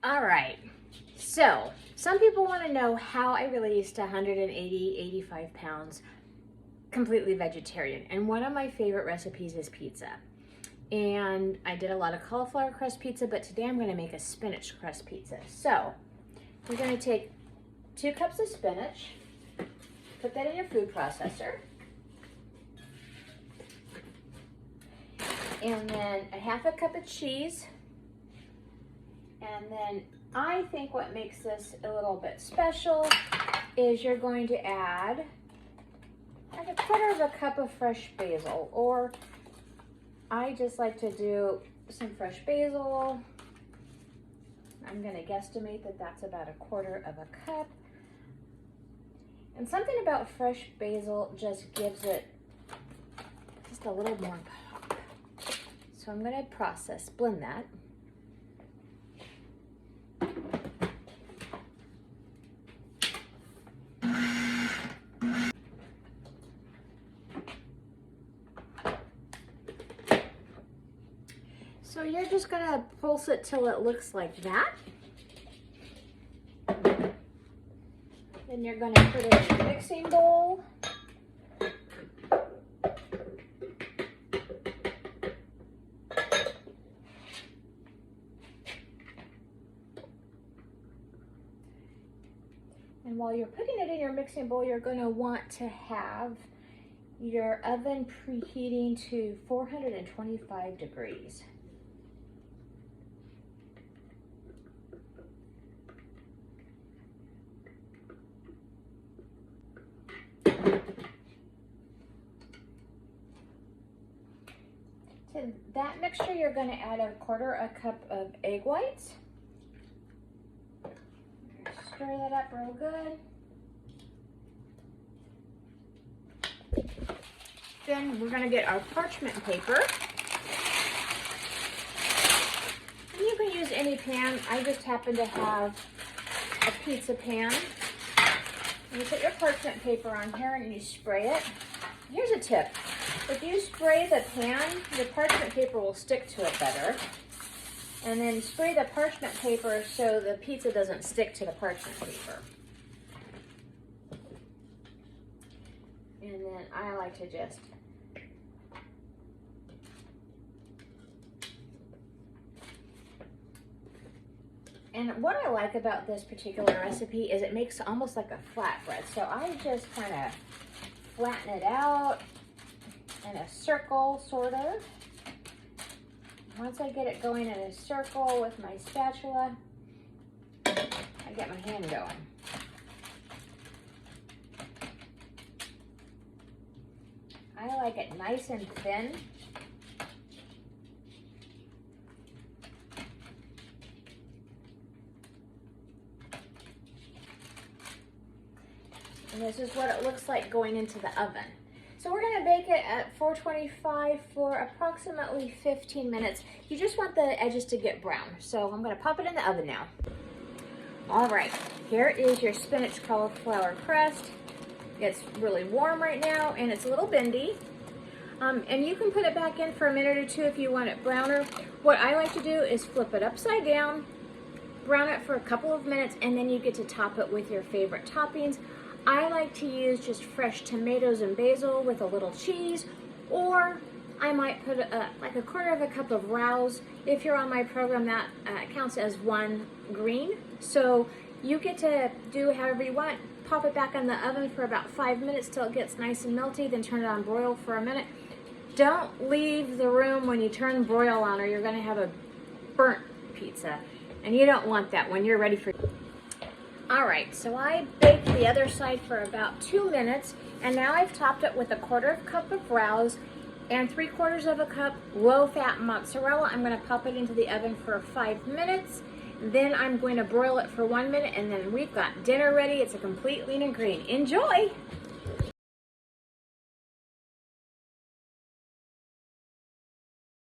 All right, so some people want to know how I released 85 pounds completely vegetarian. And one of my favorite recipes is pizza. And I did a lot of cauliflower crust pizza, but today I'm going to make a spinach crust pizza. So we're going to take 2 cups of spinach, put that in your food processor, and then a half a cup of cheese. And then I think what makes this a little bit special is you're going to add like a quarter of a cup of fresh basil, or I just like to do some fresh basil. I'm going to guesstimate that that's about a quarter of a cup. And something about fresh basil just gives it just a little more pop. So I'm going to blend that. So you're just going to pulse it till it looks like that. Then you're going to put it in a mixing bowl. And while you're putting it in your mixing bowl, you're going to want to have your oven preheating to 425 degrees. To that mixture, you're going to add a quarter a cup of egg whites. Stir that up real good. Then we're going to get our parchment paper. And you can use any pan. I just happen to have a pizza pan. And you put your parchment paper on here and you spray it. Here's a tip. If you spray the pan, the parchment paper will stick to it better. And then spray the parchment paper so the pizza doesn't stick to the parchment paper. And then I like to just and what I like about this particular recipe is it makes almost like a flatbread. So I just kind of flatten it out in a circle, sort of. Once I get it going in a circle with my spatula, I get my hand going. I like it nice and thin. And this is what it looks like going into the oven. So we're going to bake it at 425 for approximately 15 minutes. You just want the edges to get brown. So I'm going to pop it in the oven now. All right, here is your spinach cauliflower crust. It's really warm right now and it's a little bendy. And you can put it back in for a minute or two if you want it browner. What I like to do is flip it upside down, brown it for a couple of minutes, and then you get to top it with your favorite toppings. I like to use just fresh tomatoes and basil with a little cheese, or I might put like a quarter of a cup of Julz. If you're on my program, that counts as 1 green. So you get to do however you want. Pop it back in the oven for about 5 minutes till it gets nice and melty, then turn it on broil for a minute. Don't leave the room when you turn broil on or you're going to have a burnt pizza. And you don't want that when you're ready for All right, so I baked the other side for about 2 minutes, and now I've topped it with a quarter of a cup of Julz and 3/4 of a cup low-fat mozzarella. I'm going to pop it into the oven for 5 minutes. Then I'm going to broil it for 1 minute, and then we've got dinner ready. It's a complete lean and green. Enjoy!